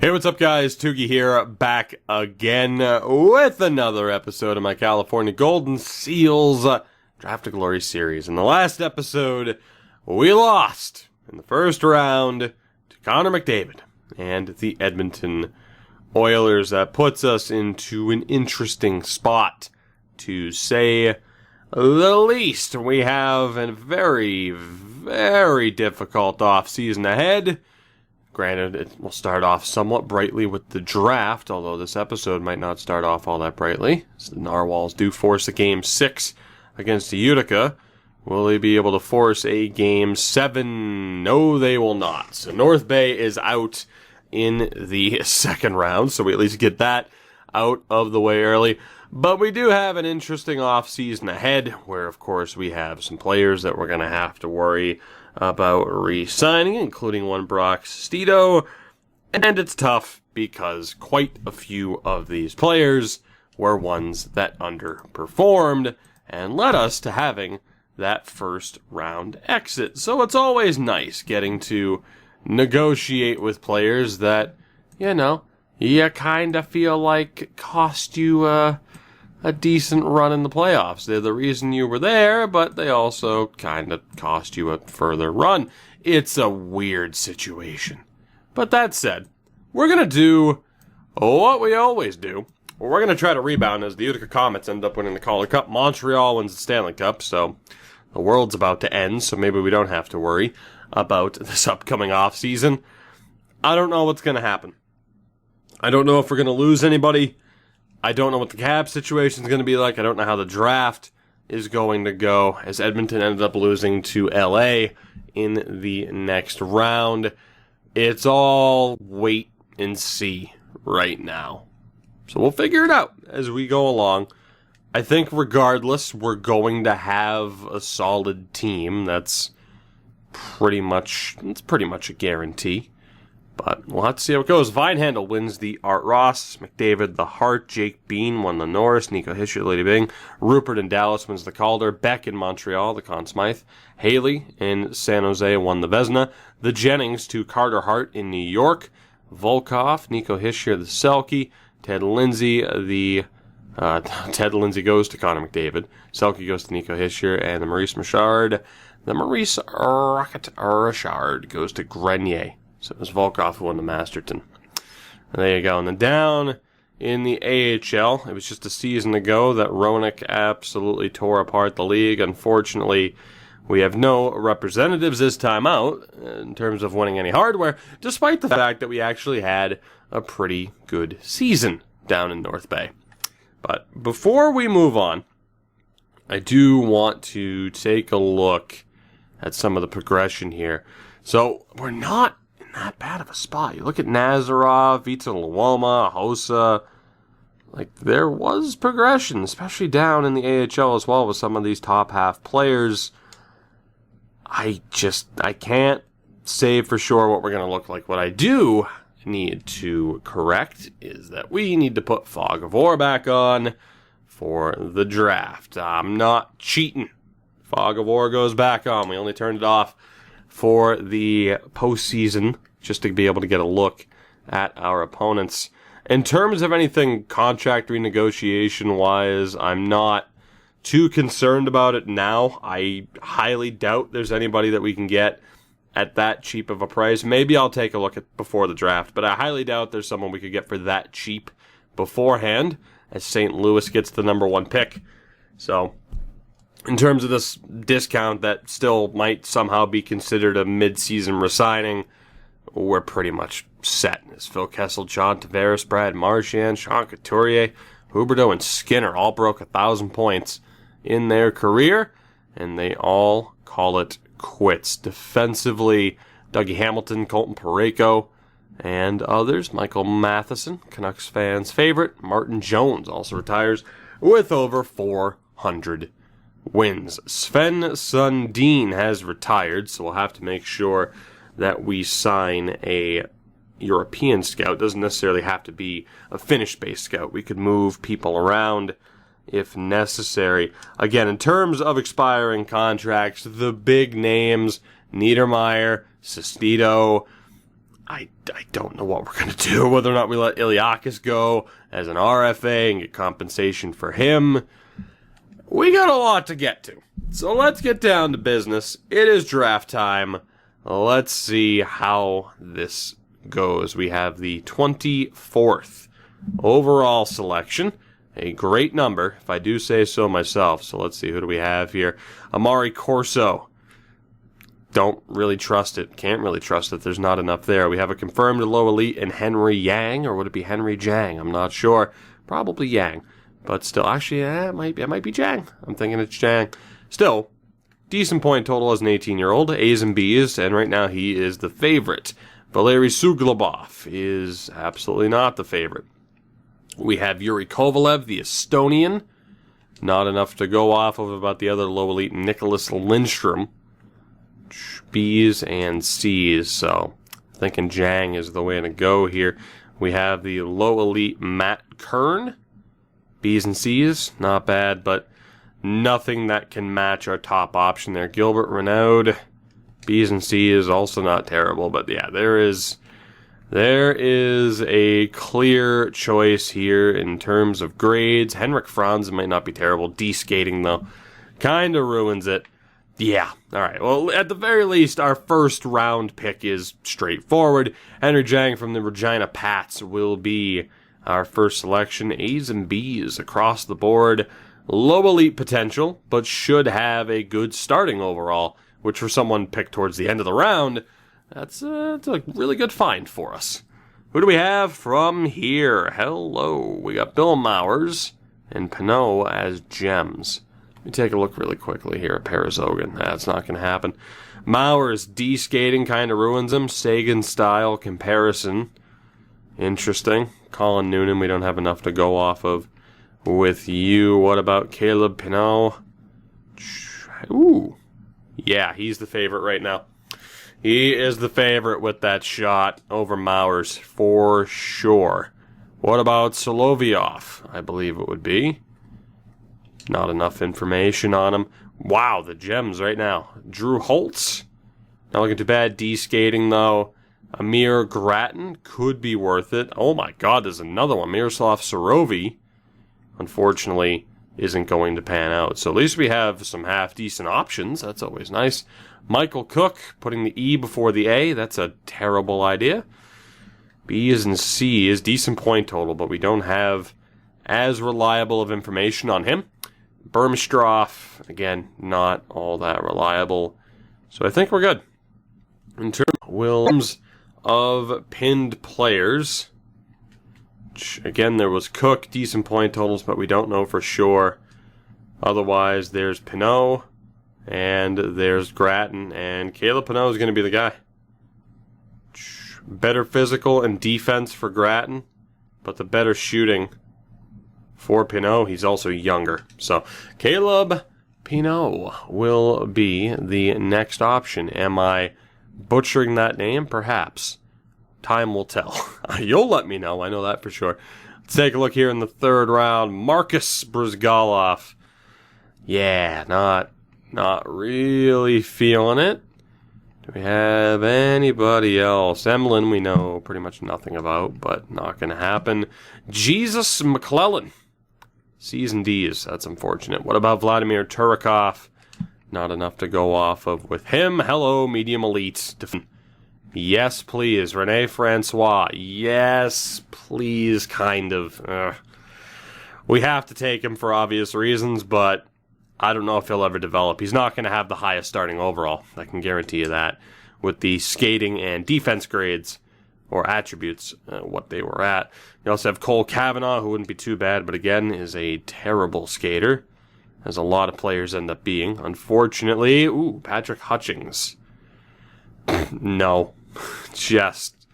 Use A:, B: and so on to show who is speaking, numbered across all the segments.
A: Hey, what's up, guys? Toogie here, back again with another episode of my California Golden Seals Draft to Glory series. In the last episode, we lost in the first round to Connor McDavid and the Edmonton Oilers. That puts us into an interesting spot, to say the least. We have a very, very difficult offseason ahead. Granted, it will start off somewhat brightly with the draft, although this episode might not start off all that brightly. So the Narwhals do force a Game 6 against the Utica. Will they be able to force a Game 7? No, they will not. So North Bay is out in the second round, so we at least get that out of the way early. But we do have an interesting offseason ahead, where, of course, we have some players that we're going to have to worry about re-signing, including one Brock Stito, and it's tough because quite a few of these players were ones that underperformed and led us to having that first round exit. So it's always nice getting to negotiate with players that, you kind of feel like cost you a decent run in the playoffs. They're the reason you were there, but they also kind of cost you a further run. It's a weird situation. But that said, we're going to do what we always do. We're going to try to rebound as the Utica Comets end up winning the Calder Cup. Montreal wins the Stanley Cup, so the world's about to end, so maybe we don't have to worry about this upcoming offseason. I don't know what's going to happen. I don't know if we're going to lose anybody. I don't know what the cap situation is going to be like. I don't know how the draft is going to go, as Edmonton ended up losing to LA in the next round. It's all wait and see right now. So we'll figure it out as we go along. I think regardless, we're going to have a solid team. That's pretty much a guarantee. But we'll have to see how it goes. Vinehandle wins the Art Ross. McDavid the Hart. Jake Bean won the Norris. Nico Hischier, Lady Bing. Rupert in Dallas wins the Calder. Beck in Montreal, the Conn Smythe. Haley in San Jose won the Vezina. The Jennings to Carter Hart in New York. Volkov, Nico Hischier, the Selke. Ted Lindsay, Ted Lindsay goes to Connor McDavid. Selke goes to Nico Hischier. And the Maurice Richard. The Maurice Richard goes to Grenier. So it was Volkov who won the Masterton. And there you go. And then down in the AHL, it was just a season ago that Roenick absolutely tore apart the league. Unfortunately, we have no representatives this time out in terms of winning any hardware, despite the fact that we actually had a pretty good season down in North Bay. But before we move on, I do want to take a look at some of the progression here. So we're not that bad of a spot. You look at Nazarov, Vita Luoma, Hossa. There was progression, especially down in the AHL as well with some of these top half players. I can't say for sure what we're going to look like. What I do need to correct is that we need to put Fog of War back on for the draft. I'm not cheating. Fog of War goes back on. We only turned it off for the postseason, just to be able to get a look at our opponents. In terms of anything contract renegotiation-wise, I'm not too concerned about it now. I highly doubt there's anybody that we can get at that cheap of a price. Maybe I'll take a look at before the draft, but I highly doubt there's someone we could get for that cheap beforehand, as St. Louis gets the number one pick. So in terms of this discount that still might somehow be considered a mid-season re-signing, we're pretty much set. As Phil Kessel, John Tavares, Brad Marchand, Sean Couturier, Huberdeau, and Skinner all broke 1,000 points in their career, and they all call it quits. Defensively, Dougie Hamilton, Colton Parayko, and others. Michael Matheson, Canucks fans' favorite. Martin Jones also retires with over 400 wins. Sven Sundin has retired, so we'll have to make sure that we sign a European scout. Doesn't necessarily have to be a Finnish-based scout. We could move people around if necessary. Again, in terms of expiring contracts, the big names, Niedermeyer, Sestito, I don't know what we're going to do, whether or not we let Iliakis go as an RFA and get compensation for him. We got a lot to get to. So let's get down to business. It is draft time. Let's see how this goes. We have the 24th overall selection. A great number, if I do say so myself. So let's see, who do we have here? Amari Corso. Don't really trust it. Can't really trust it. There's not enough there. We have a confirmed low elite in Henry Yang, or would it be Henry Jang? I'm not sure. Probably Yang. But still, actually, it might be Jang. I'm thinking it's Jang. Still, decent point total as an 18-year-old. A's and B's, and right now he is the favorite. Valery Suglobov is absolutely not the favorite. We have Yuri Kovalev, the Estonian. Not enough to go off of about the other low elite, Nicholas Lindstrom. B's and C's, so thinking Jang is the way to go here. We have the low elite Matt Kern. B's and C's, not bad, but nothing that can match our top option there. Gilbert Renaud, B's and C's, also not terrible, but yeah, there is a clear choice here in terms of grades. Henrik Franz might not be terrible. D-skating, though, kind of ruins it. Yeah, alright. Well, at the very least, our first round pick is straightforward. Henry Jang from the Regina Pats will be our first selection. A's and B's across the board. Low elite potential, but should have a good starting overall, which for someone picked towards the end of the round, that's a really good find for us. Who do we have from here? Hello. We got Bill Mowers and Pinot as gems. Let me take a look really quickly here at Parazogan. That's not going to happen. Mowers, D-skating kind of ruins him. Sagan-style comparison. Interesting. Colin Noonan, we don't have enough to go off of with you. What about Caleb Pinot? Ooh. Yeah, he's the favorite right now. He is the favorite with that shot over Mowers, for sure. What about Solovyov? I believe it would be. Not enough information on him. Wow, the gems right now. Drew Holtz. Not looking too bad. D-skating, though. Amir Grattan could be worth it. Oh my god, there's another one. Miroslav Sorovi, unfortunately, isn't going to pan out. So at least we have some half-decent options. That's always nice. Michael Cook, putting the E before the A. That's a terrible idea. B's and C's, decent point total, but we don't have as reliable of information on him. Burmstroff, again, not all that reliable. So I think we're good. In terms of pinned players, again, there was Cook, decent point totals, but we don't know for sure. Otherwise, there's Pinot, and there's Grattan, and Caleb Pinot is going to be the guy. Better physical and defense for Grattan, but the better shooting for Pinot. He's also younger. So, Caleb Pinot will be the next option. Am I butchering that name? Perhaps. Time will tell. You'll let me know. I know that for sure. Let's take a look here in the third round. Marcus Brizgalov. Yeah, not really feeling it. Do we have anybody else? Emlyn we know pretty much nothing about, but not going to happen. Jesus McClellan. C's and D's. That's unfortunate. What about Vladimir Turikov? Not enough to go off of with him. Hello, medium elite. Yes, please. Rene Francois. Yes, please, kind of. We have to take him for obvious reasons, but I don't know if he'll ever develop. He's not going to have the highest starting overall. I can guarantee you that. With the skating and defense grades, or attributes, what they were at. You also have Cole Cavanaugh, who wouldn't be too bad, but again, is a terrible skater. As a lot of players end up being. Unfortunately, Patrick Hutchings. No. Just.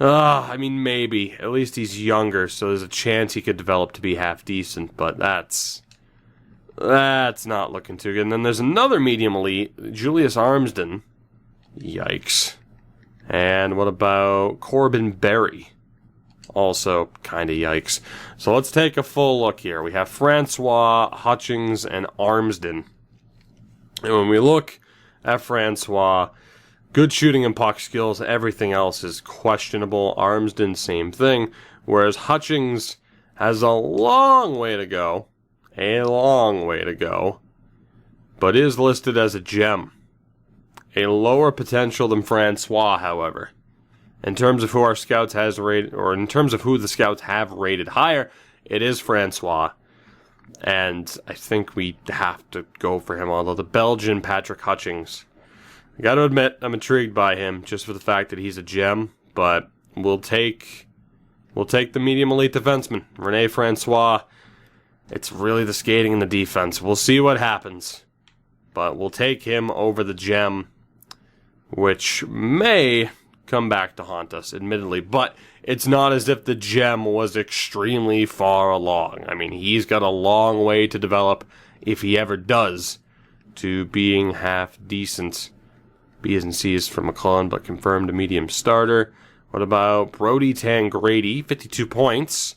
A: I mean, maybe. At least he's younger, so there's a chance he could develop to be half decent, but that's not looking too good. And then there's another medium elite, Julius Armsden. Yikes. And what about Corbin Berry? Also, kind of yikes. So let's take a full look here. We have Francois, Hutchings, and Armsden. And when we look at Francois, good shooting and puck skills. Everything else is questionable. Armsden, same thing. Whereas Hutchings has a long way to go. A long way to go. But is listed as a gem. A lower potential than Francois, however. In terms of who our scouts has rated, or in terms of who the scouts have rated higher, it is Francois. And I think we have to go for him, although the Belgian Patrick Hutchings, I gotta admit, I'm intrigued by him, just for the fact that he's a gem, but we'll take the medium elite defenseman, Rene Francois. It's really the skating and the defense. We'll see what happens. But we'll take him over the gem, which may come back to haunt us, admittedly. But it's not as if the gem was extremely far along. I mean, he's got a long way to develop, if he ever does, to being half decent. B's and C's for McClellan, but confirmed a medium starter. What about Brody Tangrady? 52 points.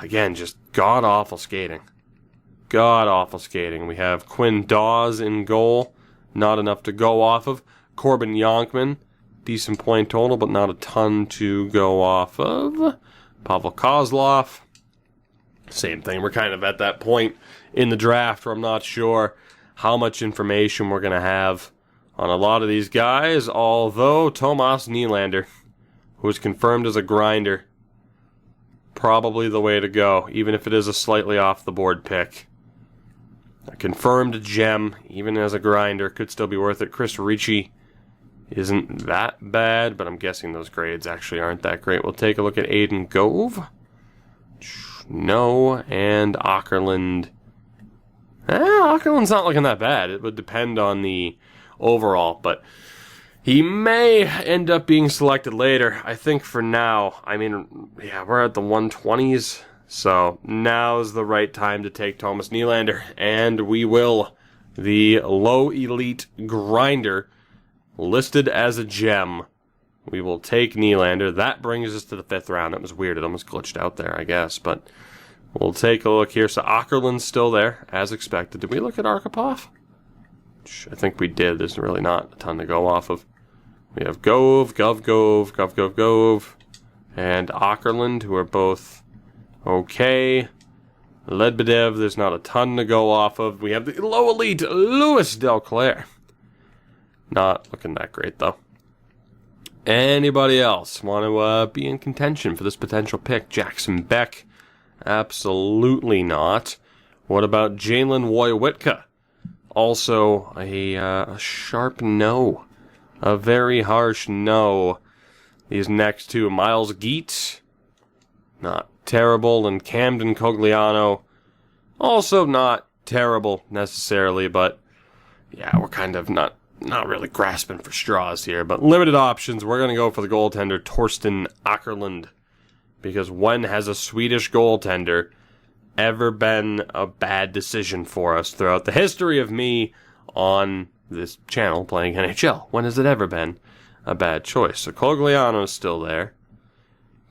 A: Again, just god-awful skating. God-awful skating. We have Quinn Dawes in goal. Not enough to go off of. Corbin Yonkman. Decent point total, but not a ton to go off of. Pavel Kozlov. Same thing. We're kind of at that point in the draft where I'm not sure how much information we're going to have on a lot of these guys, although Tomas Nylander, who is confirmed as a grinder, probably the way to go, even if it is a slightly off-the-board pick. A confirmed gem, even as a grinder, could still be worth it. Chris Ricci isn't that bad, but I'm guessing those grades actually aren't that great. We'll take a look at Aiden Gove. No, and Åkerlund. Åkerlund's not looking that bad. It would depend on the overall, but he may end up being selected later. I think for now, I mean, yeah, we're at the 120s, so now's the right time to take Thomas Nylander, and we will. The low elite grinder, listed as a gem. We will take Nylander. That brings us to the 5th round. That was weird. It almost glitched out there, I guess, but we'll take a look here. So Åkerlund's still there, as expected. Did we look at Arkhipov? I think we did. There's really not a ton to go off of. We have Gove, Gove, and Åkerlund, who are both okay. Ledbedev, there's not a ton to go off of. We have the low elite, Louis Delclaire. Not looking that great, though. Anybody else want to be in contention for this potential pick? Jackson Beck? Absolutely not. What about Jalen Woywitka? Also, a sharp no. A very harsh no. These next two, Miles Geet, not terrible, and Camden Cogliano, also not terrible necessarily, but yeah, we're kind of not really grasping for straws here, but limited options. We're going to go for the goaltender, Torsten Åkerlund, because when has a Swedish goaltender ever been a bad decision for us throughout the history of me on this channel playing NHL? When has it ever been a bad choice? So Cogliano's still there.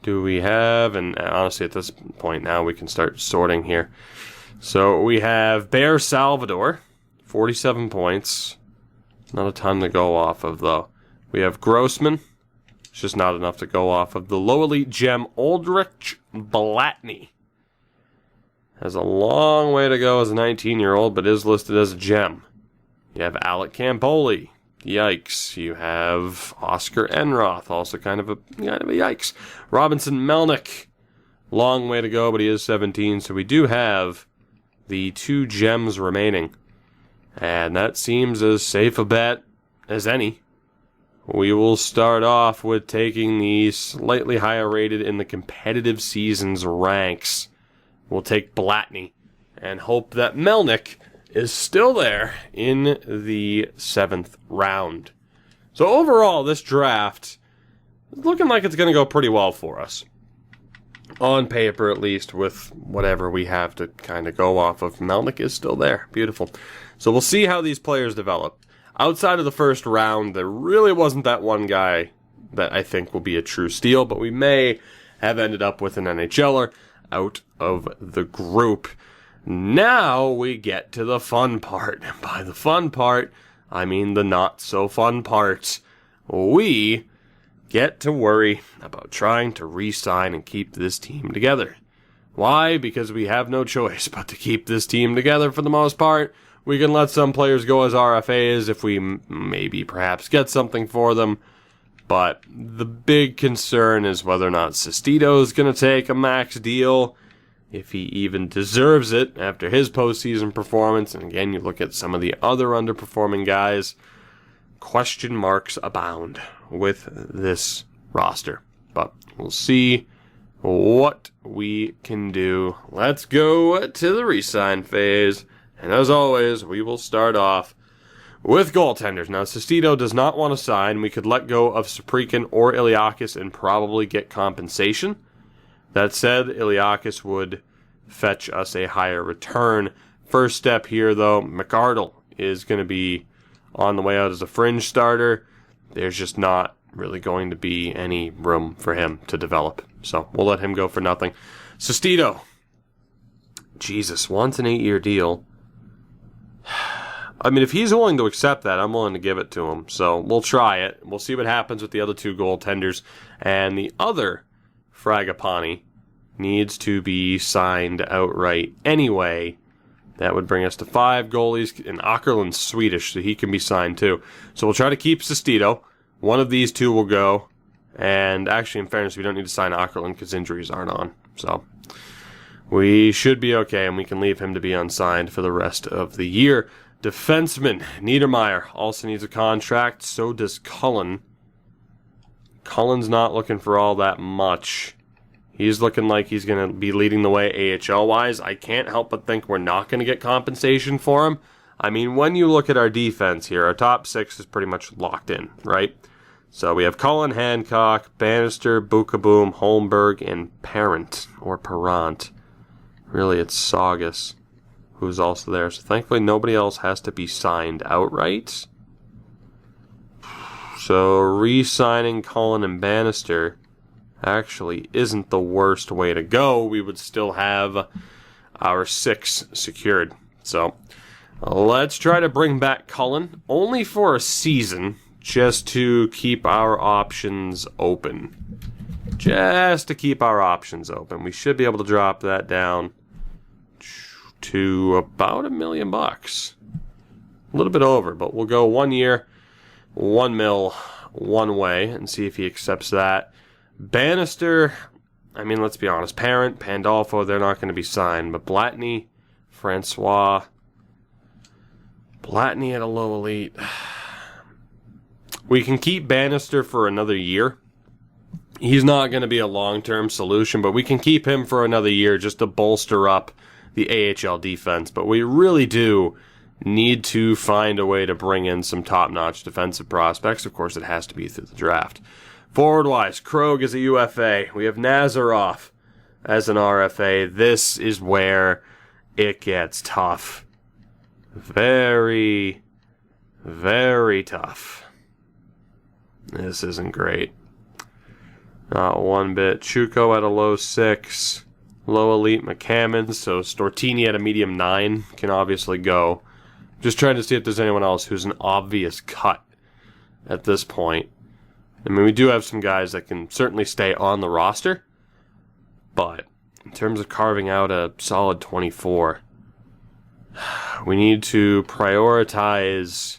A: Do we have, and honestly at this point now we can start sorting here. So we have Bear Salvador, 47 points. Not a ton to go off of though. We have Grossman. It's just not enough to go off of. The low elite gem, Aldrich Blatney. Has a long way to go as a 19-year-old, but is listed as a gem. You have Alec Campoli. Yikes. You have Oscar Enroth, also kind of a yikes. Robinson Melnick. Long way to go, but he is 17, so we do have the 2 gems remaining. And that seems as safe a bet as any. We will start off with taking the slightly higher rated in the competitive seasons ranks. We'll take Blatney and hope that Melnick is still there in the 7th round. So overall, this draft is looking like it's going to go pretty well for us. On paper, at least, with whatever we have to kind of go off of. Melnick is still there. Beautiful. So we'll see how these players develop. Outside of the first round, there really wasn't that one guy that I think will be a true steal, but we may have ended up with an NHLer out of the group. Now we get to the fun part. By the fun part, I mean the not so fun part. We get to worry about trying to re-sign and keep this team together. Why? Because we have no choice but to keep this team together for the most part. We can let some players go as RFAs if we maybe perhaps get something for them. But the big concern is whether or not Sestito is going to take a max deal, if he even deserves it after his postseason performance. And again, you look at some of the other underperforming guys, question marks abound with this roster. But we'll see what we can do. Let's go to the re-sign phase. And as always, we will start off with goaltenders. Now, Sestito does not want to sign. We could let go of Saprikin or Iliakis and probably get compensation. That said, Iliakis would fetch us a higher return. First step here, though, McArdle is going to be on the way out as a fringe starter. There's just not really going to be any room for him to develop. So we'll let him go for nothing. Sestito. Jesus, wants an 8-year deal. I mean, if he's willing to accept that, I'm willing to give it to him. So we'll try it. We'll see what happens with the other two goaltenders. And the other Fragapani needs to be signed outright anyway. That would bring us to 5 goalies. And Åkerlund's Swedish, so he can be signed too. So we'll try to keep Sestito. One of these two will go. And actually, in fairness, we don't need to sign Åkerlund because injuries aren't on. So we should be okay, and we can leave him to be unsigned for the rest of the year. Defenseman Niedermeyer also needs a contract. So does Cullen. Cullen's not looking for all that much. He's looking like he's going to be leading the way AHL-wise. I can't help but think we're not going to get compensation for him. I mean, when you look at our defense here, our top 6 is pretty much locked in, right? So we have Cullen, Hancock, Bannister, Bukaboom, Holmberg, and Parent, or Parent. Really, it's Saugus who's also there. So thankfully nobody else has to be signed outright. So re-signing Cullen and Bannister actually isn't the worst way to go. We would still have our 6 secured. So let's try to bring back Cullen, only for a season, just to keep our options open. Just to keep our options open. We should be able to drop that down to about $1 million. A little bit over, but we'll go 1 year, $1 million, one way, and see if he accepts that. Bannister, I mean, let's be honest, Parent, Pandolfo, they're not going to be signed, but Blatny, Francois, Blatny at a low elite. We can keep Bannister for another year. He's not going to be a long-term solution, but we can keep him for another year just to bolster up the AHL defense. But we really do need to find a way to bring in some top-notch defensive prospects. Of course, it has to be through the draft. Forward-wise, Krog is a UFA. We have Nazarov as an RFA. This is where it gets tough. Very, very tough. This isn't great. Not one bit. Chuko at a low 6. Low elite McCammon. So Stortini at a medium 9 can obviously go. Just trying to see if there's anyone else who's an obvious cut at this point. I mean, we do have some guys that can certainly stay on the roster. But in terms of carving out a solid 24, we need to prioritize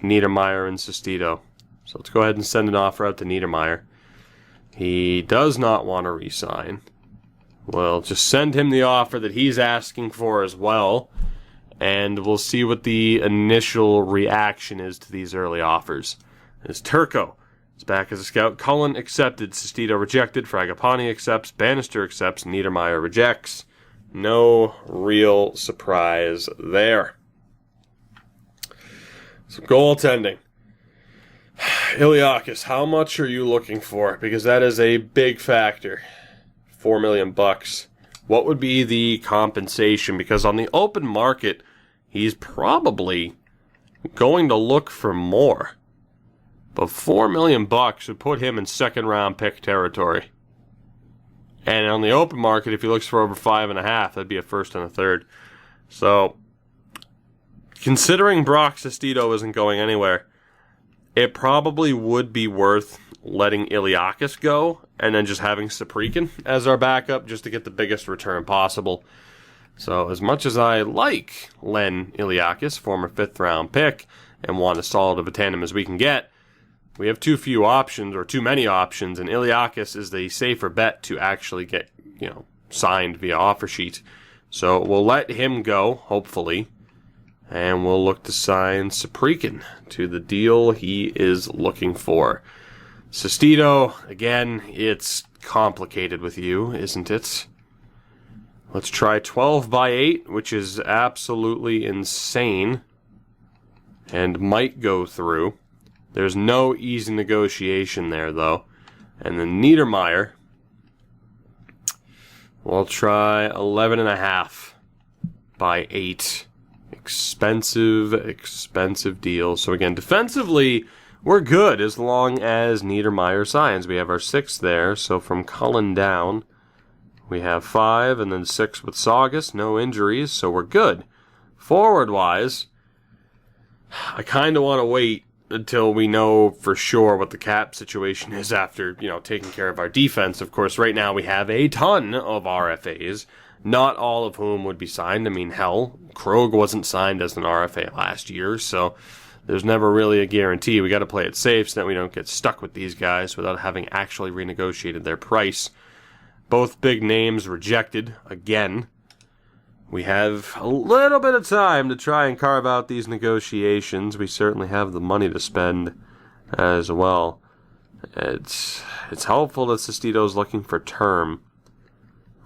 A: Niedermeyer and Sestito. So let's go ahead and send an offer out to Niedermeyer. He does not want to re-sign. We'll just send him the offer that he's asking for as well, and we'll see what the initial reaction is to these early offers. As Turco is back as a scout, Cullen accepted, Sestito rejected, Fragapani accepts, Bannister accepts, Niedermeyer rejects. No real surprise there. So goaltending. Iliakis, how much are you looking for? Because that is a big factor. $4 million. What would be the compensation? Because on the open market, he's probably going to look for more. But $4 million would put him in second round pick territory. And on the open market, if he looks for over 5.5, that'd be a first and a third. So considering Brock Sestito isn't going anywhere, it probably would be worth letting Iliakis go and then just having Saprikin as our backup just to get the biggest return possible. So as much as I like Len Iliakis, former 5th-round pick, and want as solid of a tandem as we can get, we have too few options, or too many options, and Iliakis is the safer bet to actually get, signed via offer sheet. So we'll let him go, hopefully, and we'll look to sign Saprikin to the deal he is looking for. Sestito, again, it's complicated with you, isn't it? Let's try 12 by 8, which is absolutely insane, and might go through. There's no easy negotiation there, though. And then Niedermeyer, we'll try 11.5 by 8. Expensive deal. So again, defensively, we're good as long as Niedermeyer signs. We have our 6 there, so from Cullen down, we have 5, and then 6 with Saugus, no injuries, so we're good. Forward-wise, I kind of want to wait until we know for sure what the cap situation is after, taking care of our defense. Of course, right now we have a ton of RFAs, not all of whom would be signed. I mean, hell, Krog wasn't signed as an RFA last year, so there's never really a guarantee. We got to play it safe so that we don't get stuck with these guys without having actually renegotiated their price. Both big names rejected again. We have a little bit of time to try and carve out these negotiations. We certainly have the money to spend as well. It's helpful that Sestito's looking for term.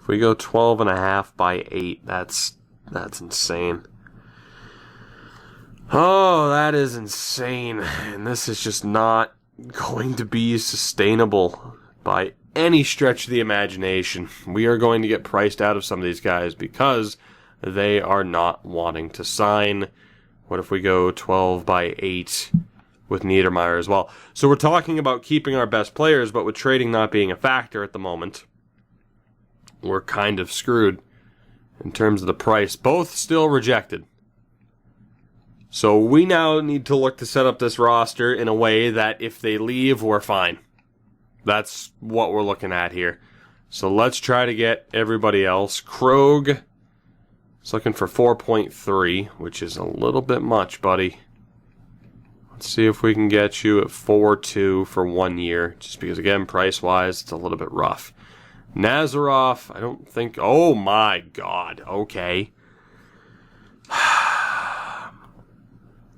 A: If we go 12.5 by 8, that's insane. Oh, that is insane. And this is just not going to be sustainable by any stretch of the imagination. We are going to get priced out of some of these guys because they are not wanting to sign. What if we go 12 by 8 with Niedermeyer as well? So we're talking about keeping our best players, but with trading not being a factor at the moment, we're kind of screwed in terms of the price. Both still rejected. So we now need to look to set up this roster in a way that if they leave, we're fine. That's what we're looking at here. So let's try to get everybody else. Krog is looking for 4.3, which is a little bit much, buddy. Let's see if we can get you at 4.2 for 1 year. Just because, again, price-wise, it's a little bit rough. Nazarov, I don't think... Oh, my God. Okay.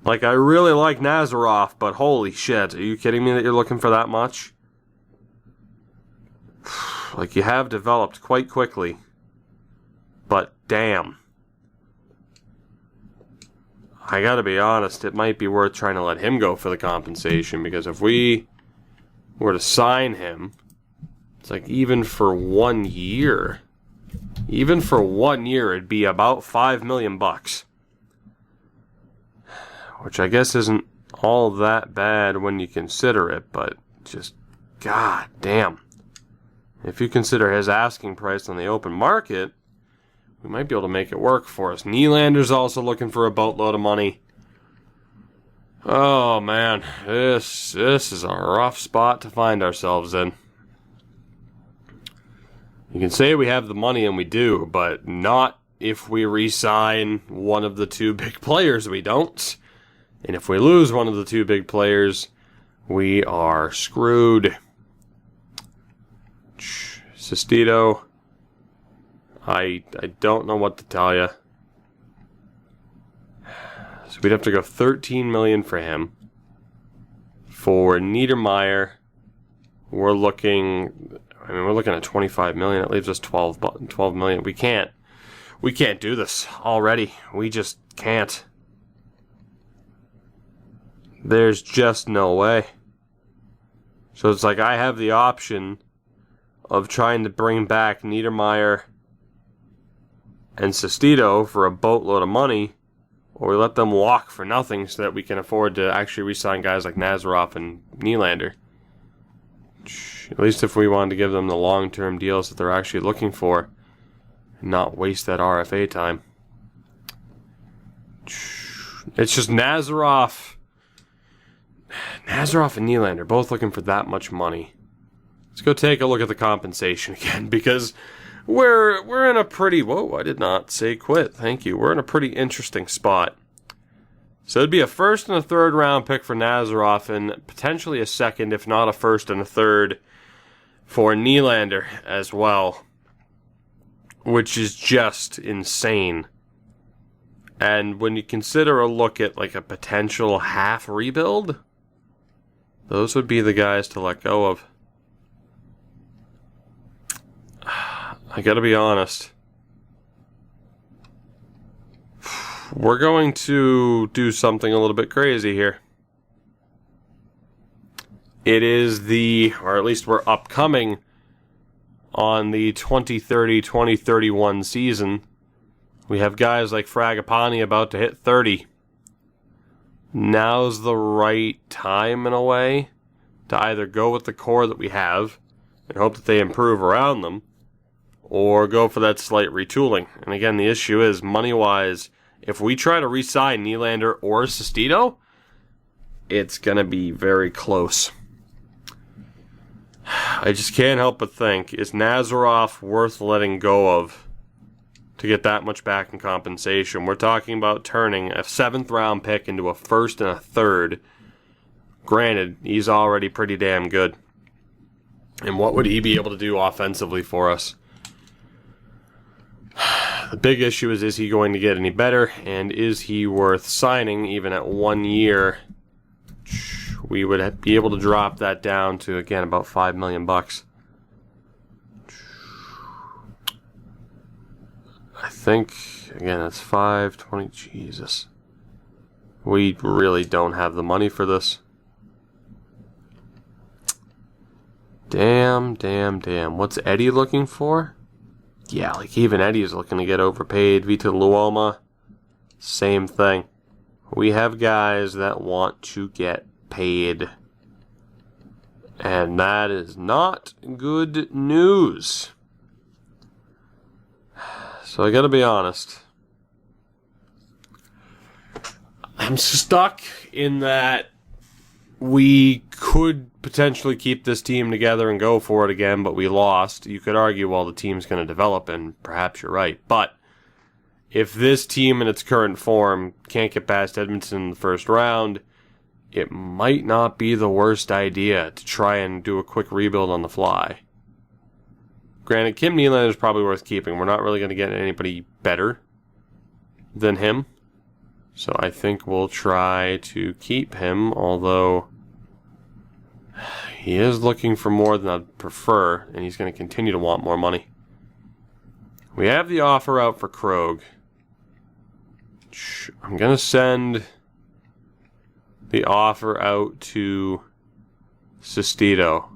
A: I really like Nazarov, but holy shit. Are you kidding me that you're looking for that much? You have developed quite quickly. But damn. I gotta be honest, it might be worth trying to let him go for the compensation, because if we were to sign him, it's even for 1 year. Even for 1 year, it'd be about $5 million. Which I guess isn't all that bad when you consider it, but just, god damn. If you consider his asking price on the open market, we might be able to make it work for us. Nylander's also looking for a boatload of money. Oh man, this is a rough spot to find ourselves in. You can say we have the money, and we do, but not if we re-sign one of the 2 big players. We don't. And if we lose one of the 2 big players, we are screwed. Sestito, I don't know what to tell you. So we'd have to go $13 million for him. For Niedermeyer, we're looking at $25 million. That leaves us $12 million. We can't do this already. We just can't. There's just no way. So it's I have the option of trying to bring back Niedermeyer and Sestito for a boatload of money, or we let them walk for nothing so that we can afford to actually re-sign guys like Nazarov and Nylander. At least if we wanted to give them the long-term deals that they're actually looking for and not waste that RFA time. It's just Nazarov and Nylander both looking for that much money. Let's go take a look at the compensation again, because we're in a pretty... Whoa, I did not say quit. Thank you. We're in a pretty interesting spot. So it'd be a first and a third round pick for Nazarov, and potentially a second, if not a first and a third, for Nylander as well, which is just insane. And when you consider a look at like a potential half rebuild, those would be the guys to let go of. I gotta be honest. We're going to do something a little bit crazy here. It is or at least we're upcoming on the 2030-2031 season. We have guys like Fragapane about to hit 30. Now's the right time, in a way, to either go with the core that we have and hope that they improve around them, or go for that slight retooling. And again, the issue is, money-wise, if we try to re-sign Nylander or Sestito, it's going to be very close. I just can't help but think, is Nazarov worth letting go of to get that much back in compensation? We're talking about turning a 7th round pick into a first and a third. Granted, he's already pretty damn good. And what would he be able to do offensively for us? The big issue is he going to get any better, and is he worth signing even at 1 year? We would be able to drop that down to, again, about $5 million. I think, again, that's 520. Jesus. We really don't have the money for this. Damn. What's Eddie looking for? Yeah, like even Eddie's looking to get overpaid. Vita Luoma, same thing. We have guys that want to get paid. And that is not good news. So I gotta be honest. I'm stuck in that we could potentially keep this team together and go for it again, but we lost. You could argue, well, the team's going to develop, and perhaps you're right. But if this team in its current form can't get past Edmonton in the first round, it might not be the worst idea to try and do a quick rebuild on the fly. Granted, Kim Nylander is probably worth keeping. We're not really going to get anybody better than him. So I think we'll try to keep him, although he is looking for more than I'd prefer, and he's going to continue to want more money. We have the offer out for Krog. I'm going to send the offer out to Sestito.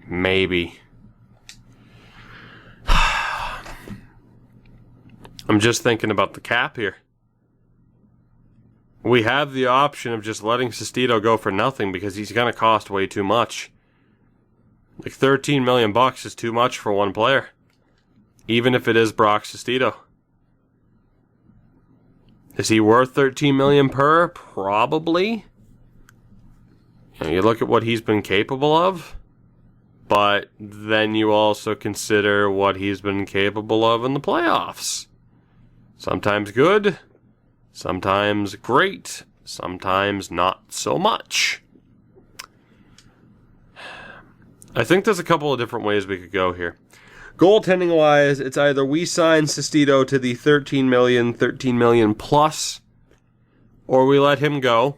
A: Maybe. I'm just thinking about the cap here. We have the option of just letting Sestito go for nothing because he's going to cost way too much. Like $13 million is too much for one player. Even if it is Brock Sestito. Is he worth $13 million per? Probably. You look at what he's been capable of. But then you also consider what he's been capable of in the playoffs. Sometimes good, sometimes great, sometimes not so much. I think there's a couple of different ways we could go here. Goaltending-wise, it's either we sign Sestito to the $13 million plus, or we let him go,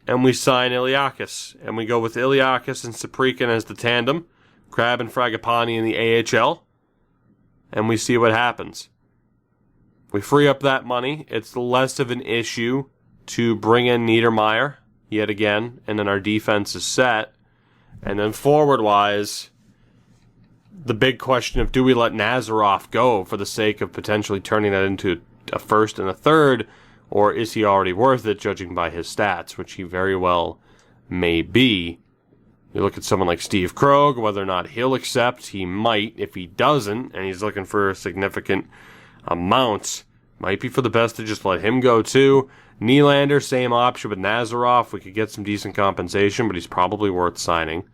A: and we sign Iliakis. And we go with Iliakis and Saprikin as the tandem, Crab and Fragapane in the AHL, and we see what happens. We free up that money. It's less of an issue to bring in Niedermeyer yet again, and then our defense is set. And then forward-wise, the big question of do we let Nazarov go for the sake of potentially turning that into a first and a third, or is he already worth it judging by his stats, which he very well may be. You look at someone like Steve Krog, whether or not he'll accept, he might. If he doesn't, and he's looking for significant amounts, Might be for the best to just let him go too. Nylander, same option with Nazarov. We could get some decent compensation, but he's probably worth signing.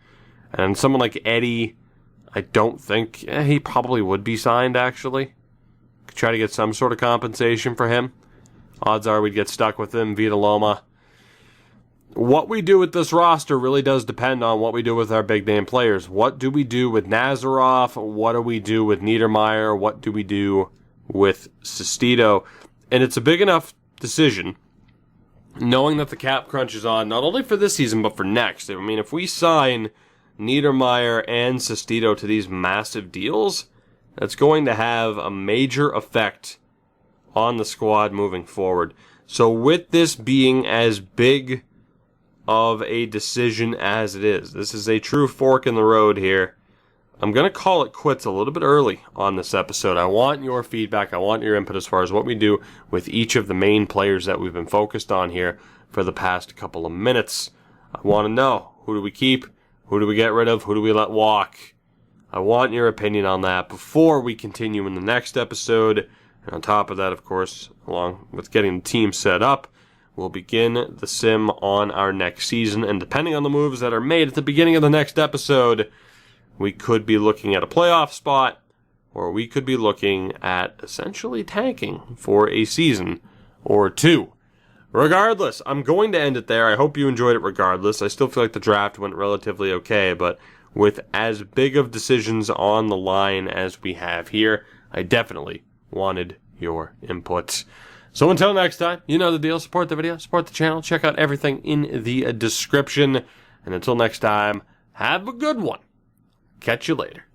A: And someone like Eddie, I don't think he probably would be signed, actually. Could try to get some sort of compensation for him. Odds are we'd get stuck with him. Vita Loma. What we do with this roster really does depend on what we do with our big-name players. What do we do with Nazarov? What do we do with Niedermayer? What do we do with Sestito? And it's a big enough decision, knowing that the cap crunch is on, not only for this season, but for next. I mean, if we sign Niedermayer and Sestito to these massive deals, that's going to have a major effect on the squad moving forward. So with this being as big of a decision as it is, this is a true fork in the road here. I'm going to call it quits a little bit early on this episode. I want your feedback. I want your input as far as what we do with each of the main players that we've been focused on here for the past couple of minutes. I want to know, who do we keep? Who do we get rid of? Who do we let walk? I want your opinion on that before we continue in the next episode. And on top of that, of course, along with getting the team set up, we'll begin the sim on our next season. And depending on the moves that are made at the beginning of the next episode, we could be looking at a playoff spot, or we could be looking at essentially tanking for a season or two. Regardless, I'm going to end it there. I hope you enjoyed it regardless. I still feel like the draft went relatively okay, but with as big of decisions on the line as we have here, I definitely wanted your input. So until next time, you know the deal. Support the video, support the channel, check out everything in the description. And until next time, have a good one. Catch you later.